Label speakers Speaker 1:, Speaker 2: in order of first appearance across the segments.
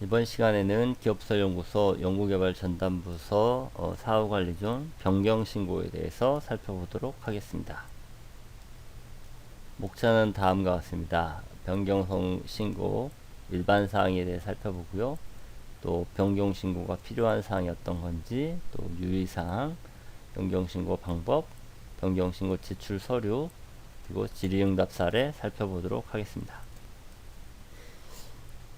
Speaker 1: 이번 시간에는 기업설연구소 연구개발전담부서 사후관리 중 변경신고에 대해서 살펴보도록 하겠습니다. 목차는 다음과 같습니다. 변경신고 일반사항에 대해 살펴보고요. 또 변경신고가 필요한 사항이 어떤 건지, 또 유의사항, 변경신고 방법, 변경신고 제출 서류, 그리고 질의응답 사례 살펴보도록 하겠습니다.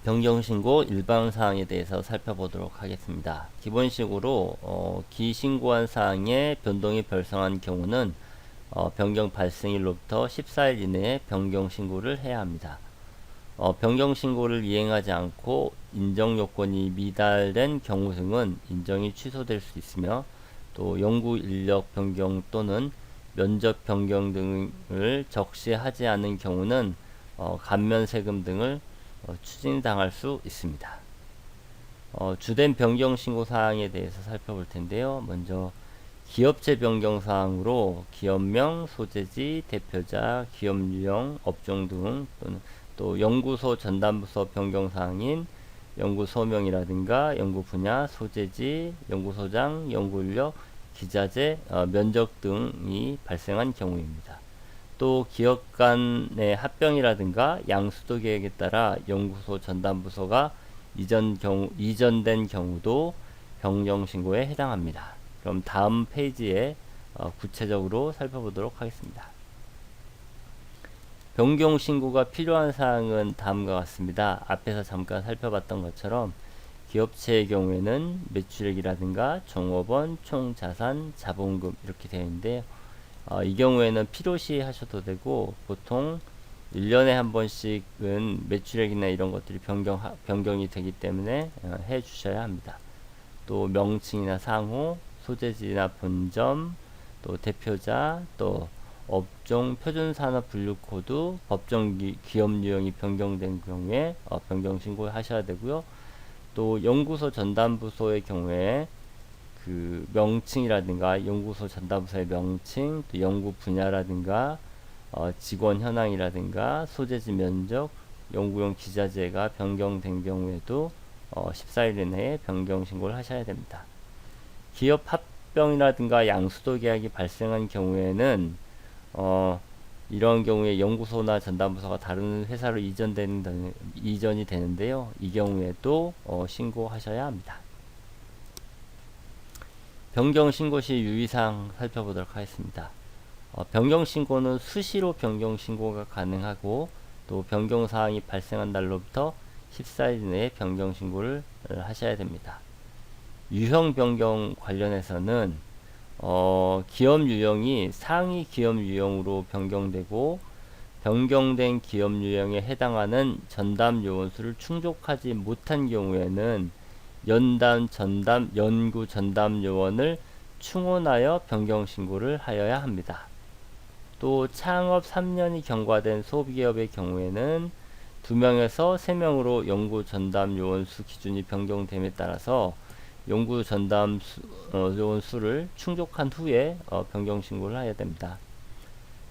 Speaker 1: 변경신고 일반사항에 대해서 살펴보도록 하겠습니다. 기본식으로 기신고한 사항에 변동이 발생한 경우는 변경 발생일로부터 14일 이내에 변경신고를 해야 합니다. 변경신고를 이행하지 않고 인정요건이 미달된 경우 등은 인정이 취소될 수 있으며, 또 연구인력 변경 또는 면접 변경 등을 적시하지 않은 경우는 감면세금 등을 추징당할 수 있습니다. 주된 변경신고 사항에 대해서 살펴볼 텐데요. 먼저 기업체 변경 사항으로 기업명, 소재지, 대표자, 기업 유형, 업종 등, 또는 또 연구소 전담부서 변경 사항인 연구소명이라든가 연구 분야, 소재지, 연구소장, 연구인력, 기자재, 면적 등이 발생한 경우입니다. 또 기업 간의 합병이라든가 양수도 계획에 따라 연구소 전담부서가 이전된 경우도 변경신고에 해당합니다. 그럼 다음 페이지에 구체적으로 살펴보도록 하겠습니다. 변경신고가 필요한 사항은 다음과 같습니다. 앞에서 잠깐 살펴봤던 것처럼 기업체의 경우에는 매출액이라든가 종업원, 총자산, 자본금 이렇게 되어 있는데, 이 경우에는 필요시 하셔도 되고, 보통 1년에 한 번씩은 매출액이나 이런 것들이 변경이 되기 때문에 해 주셔야 합니다. 또 명칭이나 상호, 소재지나 본점, 또 대표자, 또 업종 표준산업 분류코드, 법정 기업 유형이 변경된 경우에 변경신고를 하셔야 되고요. 또 연구소 전담부서의 경우에 그 명칭이라든가 연구소 전담부서의 명칭, 또 연구 분야라든가 직원 현황이라든가 소재지 면적, 연구용 기자재가 변경된 경우에도 14일 이내에 변경 신고를 하셔야 됩니다. 기업 합병이라든가 양수도 계약이 발생한 경우에는 이런 경우에 연구소나 전담부서가 다른 회사로 이전이 되는데요. 이 경우에도 신고하셔야 합니다. 변경신고 시 유의사항 살펴보도록 하겠습니다. 변경신고는 수시로 변경신고가 가능하고, 또 변경사항이 발생한 날로부터 14일 내에 변경신고를 하셔야 됩니다. 유형 변경 관련해서는 기업 유형이 상위 기업 유형으로 변경되고, 변경된 기업 유형에 해당하는 전담 요원수를 충족하지 못한 경우에는 연구 전담 요원을 충원하여 변경 신고를 하여야 합니다. 또 창업 3년이 경과된 소기업의 경우에는 2명에서 3명으로 연구 전담 요원 수 기준이 변경됨에 따라서 연구 전담 요원 수를 충족한 후에 변경 신고를 해야 됩니다.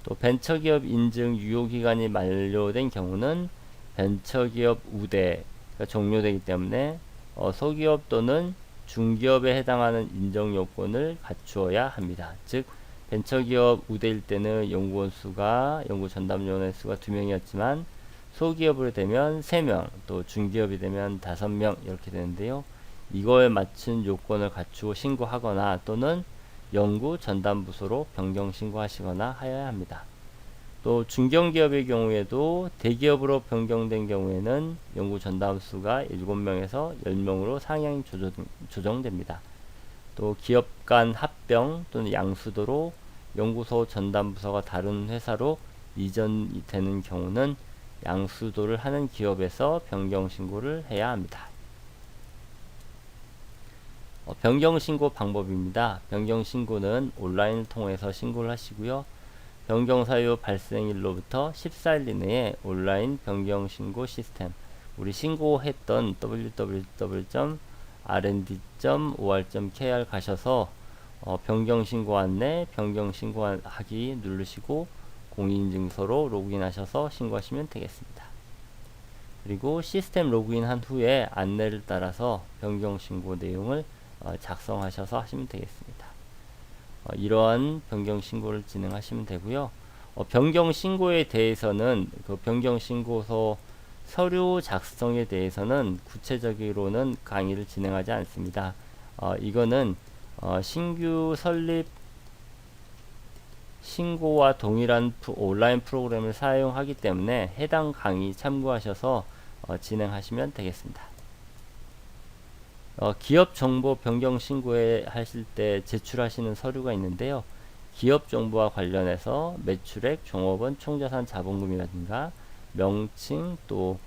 Speaker 1: 또 벤처기업 인증 유효기간이 만료된 경우는 벤처기업 우대가 종료되기 때문에 소기업 또는 중기업에 해당하는 인정 요건을 갖추어야 합니다. 즉 벤처기업 우대일 때는 연구원 수가, 연구 전담 요원의 수가 2명이었지만 소기업으로 되면 3명, 또 중기업이 되면 5명 이렇게 되는데요. 이거에 맞춘 요건을 갖추어 신고하거나 또는 연구 전담부서로 변경 신고하시거나 하여야 합니다. 또 중견기업의 경우에도 대기업으로 변경된 경우에는 연구 전담수가 7명에서 10명으로 상향이 조정됩니다. 또 기업 간 합병 또는 양수도로 연구소 전담부서가 다른 회사로 이전이 되는 경우는 양수도를 하는 기업에서 변경 신고를 해야 합니다. 변경 신고 방법입니다. 변경 신고는 온라인을 통해서 신고를 하시고요. 변경 사유 발생일로부터 14일 이내에 온라인 변경 신고 시스템, 우리 신고했던 www.rnd.or.kr 가셔서 변경 신고 안내, 변경 신고하기 누르시고 공인인증서로 로그인하셔서 신고하시면 되겠습니다. 그리고 시스템 로그인 한 후에 안내를 따라서 변경 신고 내용을 작성하셔서 하시면 되겠습니다. 이러한 변경 신고를 진행하시면 되고요. 변경 신고에 대해서는 그 변경 신고서 서류 작성에 대해서는 구체적으로는 강의를 진행하지 않습니다. 이거는 신규 설립 신고와 동일한 온라인 프로그램을 사용하기 때문에 해당 강의 참고하셔서 진행하시면 되겠습니다. 기업 정보 변경 신고에 하실 때 제출하시는 서류가 있는데요. 기업 정보와 관련해서 매출액, 종업원, 총자산, 자본금이라든가 명칭, 또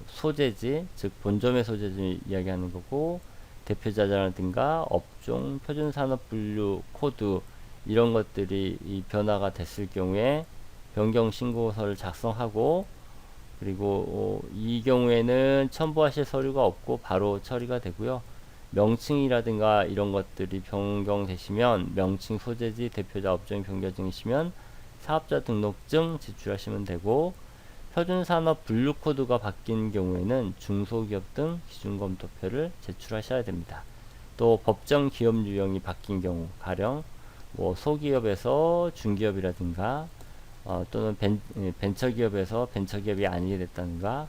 Speaker 1: 소재지, 즉 본점의 소재지 이야기하는 거고, 대표자라든가 업종, 표준산업 분류 코드 이런 것들이 이 변화가 됐을 경우에 변경 신고서를 작성하고, 그리고 이 경우에는 첨부하실 서류가 없고 바로 처리가 되고요. 명칭이라든가 이런 것들이 변경되시면 명칭, 소재지, 대표자, 업종이 변경되시면 사업자 등록증 제출하시면 되고, 표준산업 분류 코드가 바뀐 경우에는 중소기업 등 기준검토표를 제출하셔야 됩니다. 또 법정 기업 유형이 바뀐 경우, 가령 소기업에서 중기업이라든가 또는 벤처기업에서 벤처기업이 아니게 됐다든가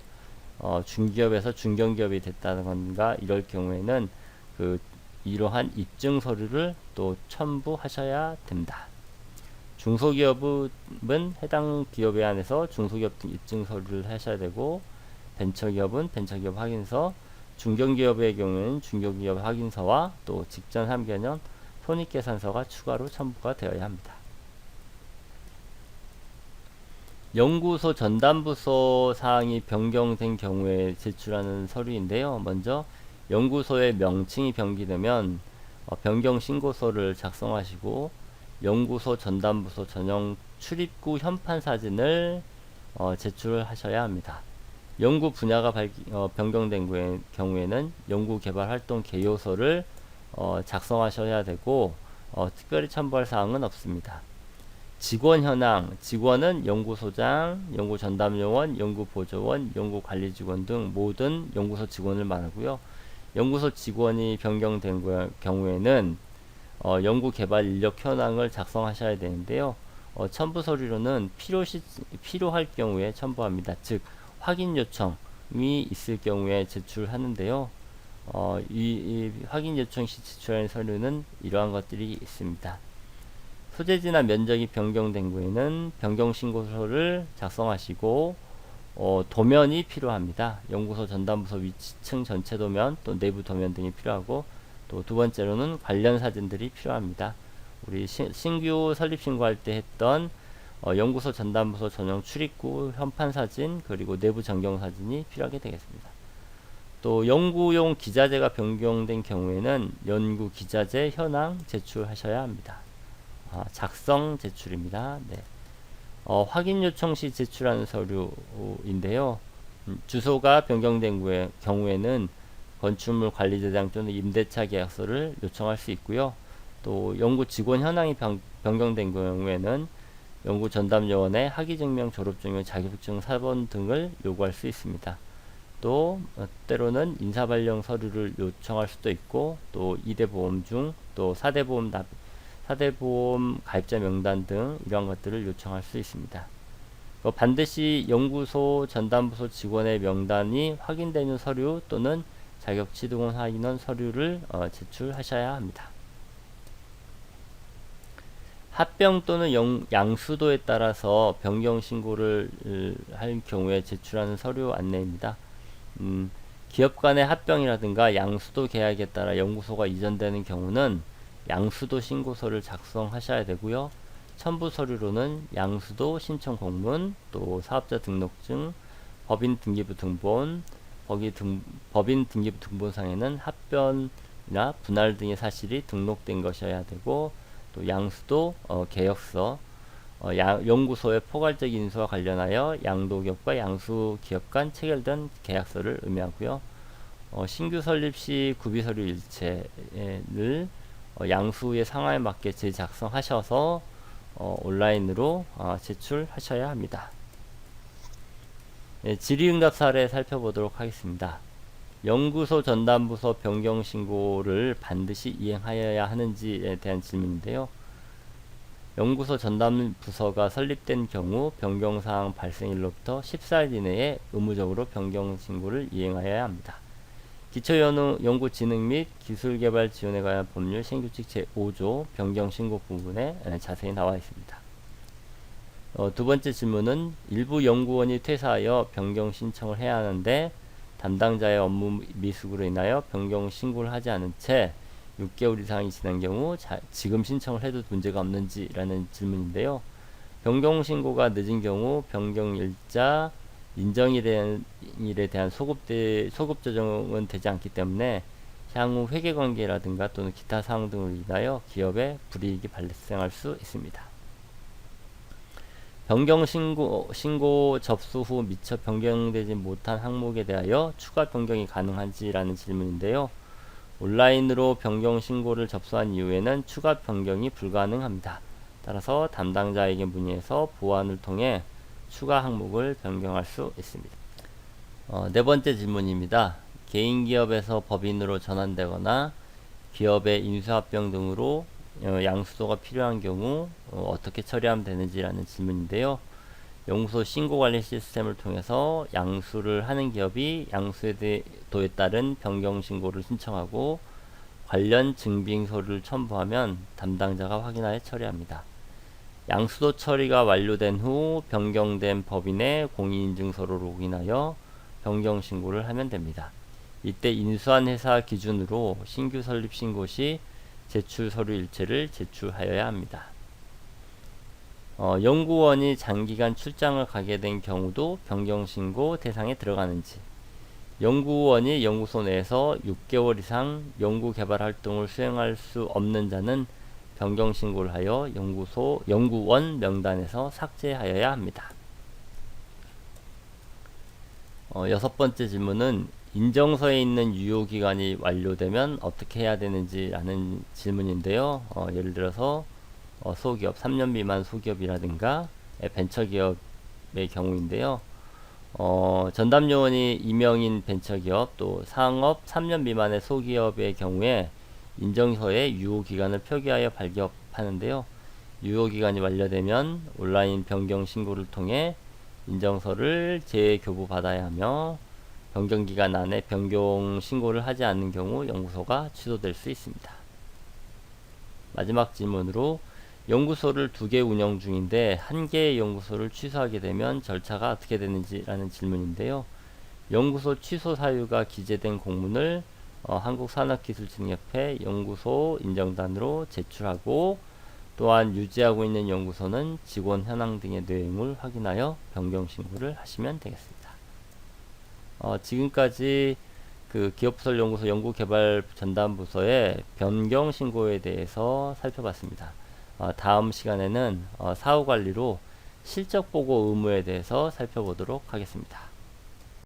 Speaker 1: 중기업에서 중견기업이 됐다든가 이럴 경우에는 이러한 입증 서류를 또 첨부하셔야 됩니다. 중소기업은 해당 기업에 한해서 중소기업 등 입증 서류를 하셔야 되고, 벤처기업은 벤처기업 확인서, 중견기업의 경우에는 중견기업 확인서와 또 직전 3개년 손익계산서가 추가로 첨부가 되어야 합니다. 연구소 전담부서 사항이 변경된 경우에 제출하는 서류인데요. 먼저 연구소의 명칭이 변기되면 변경 신고서를 작성하시고, 연구소 전담부서 전용 출입구 현판 사진을 제출하셔야 합니다. 연구 분야가 변경된 경우에는 연구개발활동 개요서를 작성하셔야 되고, 특별히 첨부할 사항은 없습니다. 직원 현황, 직원은 연구소장, 연구전담요원, 연구보조원, 연구관리직원 등 모든 연구소 직원을 말하고요. 연구소 직원이 변경된 경우에는 연구개발 인력 현황을 작성하셔야 되는데요. 첨부 서류로는 필요할 경우에 첨부합니다. 즉 확인 요청이 있을 경우에 제출하는데요. 이 확인 요청 시 제출하는 서류는 이러한 것들이 있습니다. 소재지나 면적이 변경된 경우에는 변경 신고서를 작성하시고, 도면이 필요합니다. 연구소 전담부서 위층 전체 도면, 또 내부 도면 등이 필요하고, 또 두 번째로는 관련 사진들이 필요합니다. 우리 신규 설립 신고할 때 했던 연구소 전담부서 전용 출입구 현판 사진, 그리고 내부 전경 사진이 필요하게 되겠습니다. 또 연구용 기자재가 변경된 경우에는 연구 기자재 현황 제출하셔야 합니다. 작성 제출입니다. 네. 확인 요청 시 제출하는 서류인데요. 주소가 변경된 경우에는 건축물 관리대장 또는 임대차 계약서를 요청할 수 있고요. 또 연구 직원 현황이 변경된 경우에는 연구 전담요원의 학위증명, 졸업증명, 자격증 사본 등을 요구할 수 있습니다. 또 때로는 인사발령 서류를 요청할 수도 있고, 또 2대 보험 중 또 4대 보험 가입자 명단 등 이런 것들을 요청할 수 있습니다. 반드시 연구소 전담부서 직원의 명단이 확인되는 서류 또는 자격 취득원 확인원 서류를 제출하셔야 합니다. 합병 또는 양수도에 따라서 변경 신고를 할 경우에 제출하는 서류 안내입니다. 기업 간의 합병이라든가 양수도 계약에 따라 연구소가 이전되는 경우는 양수도 신고서를 작성하셔야 되고요. 첨부 서류로는 양수도 신청 공문, 또 사업자 등록증, 법인 등기부 등본, 법인 등기부 등본상에는 합병이나 분할 등의 사실이 등록된 것이어야 되고, 또 양수도 계약서, 연구소의 포괄적 인수와 관련하여 양도기업과 양수기업 간 체결된 계약서를 의미하고요. 신규 설립 시 구비서류 일체를 양수의 상황에 맞게 재작성하셔서 온라인으로 제출하셔야 합니다. 질의응답 사례 살펴보도록 하겠습니다. 연구소 전담부서 변경신고를 반드시 이행하여야 하는지에 대한 질문인데요. 연구소 전담부서가 설립된 경우 변경사항 발생일로부터 14일 이내에 의무적으로 변경신고를 이행하여야 합니다. 기초연구진흥 및 기술개발 지원에 관한 법률 신규칙 제5조 변경신고 부분에 자세히 나와 있습니다. 두 번째 질문은 일부 연구원이 퇴사하여 변경 신청을 해야 하는데 담당자의 업무 미숙으로 인하여 변경 신고를 하지 않은 채 6개월 이상이 지난 경우 지금 신청을 해도 문제가 없는지라는 질문인데요. 변경 신고가 늦은 경우 변경 일자 인정일에 대한 소급 조정은 되지 않기 때문에 향후 회계관계라든가 또는 기타 사항 등으로 인하여 기업에 불이익이 발생할 수 있습니다. 변경 신고 접수 후 미처 변경되지 못한 항목에 대하여 추가 변경이 가능한지라는 질문인데요. 온라인으로 변경 신고를 접수한 이후에는 추가 변경이 불가능합니다. 따라서 담당자에게 문의해서 보완을 통해 추가 항목을 변경할 수 있습니다. 네 번째 질문입니다. 개인기업에서 법인으로 전환되거나 기업의 인수합병 등으로 양수도가 필요한 경우 어떻게 처리하면 되는지라는 질문인데요. 연구소 신고관리 시스템을 통해서 양수를 하는 기업이 양수도에 따른 변경 신고를 신청하고 관련 증빙서를 첨부하면 담당자가 확인하여 처리합니다. 양수도 처리가 완료된 후 변경된 법인의 공인인증서로 로그인하여 변경 신고를 하면 됩니다. 이때 인수한 회사 기준으로 신규 설립 신고 시 제출 서류 일체를 제출하여야 합니다. 연구원이 장기간 출장을 가게 된 경우도 변경 신고 대상에 들어가는지, 연구원이 연구소 내에서 6개월 이상 연구 개발 활동을 수행할 수 없는 자는 변경 신고를 하여 연구원 명단에서 삭제하여야 합니다. 여섯 번째 질문은 인정서에 있는 유효기간이 완료되면 어떻게 해야 되는지라는 질문인데요. 예를 들어서 소기업, 3년 미만 소기업이라든가 벤처기업의 경우인데요. 전담요원이 임명인 벤처기업 또 상업 3년 미만의 소기업의 경우에 인정서에 유효기간을 표기하여 발급하는데요. 유효기간이 완료되면 온라인 변경 신고를 통해 인정서를 재교부받아야 하며 변경기간 안에 변경 신고를 하지 않는 경우 연구소가 취소될 수 있습니다. 마지막 질문으로 연구소를 2개 운영 중인데 1개의 연구소를 취소하게 되면 절차가 어떻게 되는지라는 질문인데요. 연구소 취소 사유가 기재된 공문을 한국산업기술진흥협회 연구소 인정단으로 제출하고 또한 유지하고 있는 연구소는 직원 현황 등의 내용을 확인하여 변경 신고를 하시면 되겠습니다. 지금까지 기업부설연구소 연구개발 전담부서의 변경 신고에 대해서 살펴봤습니다. 다음 시간에는 사후관리로 실적보고 의무에 대해서 살펴보도록 하겠습니다.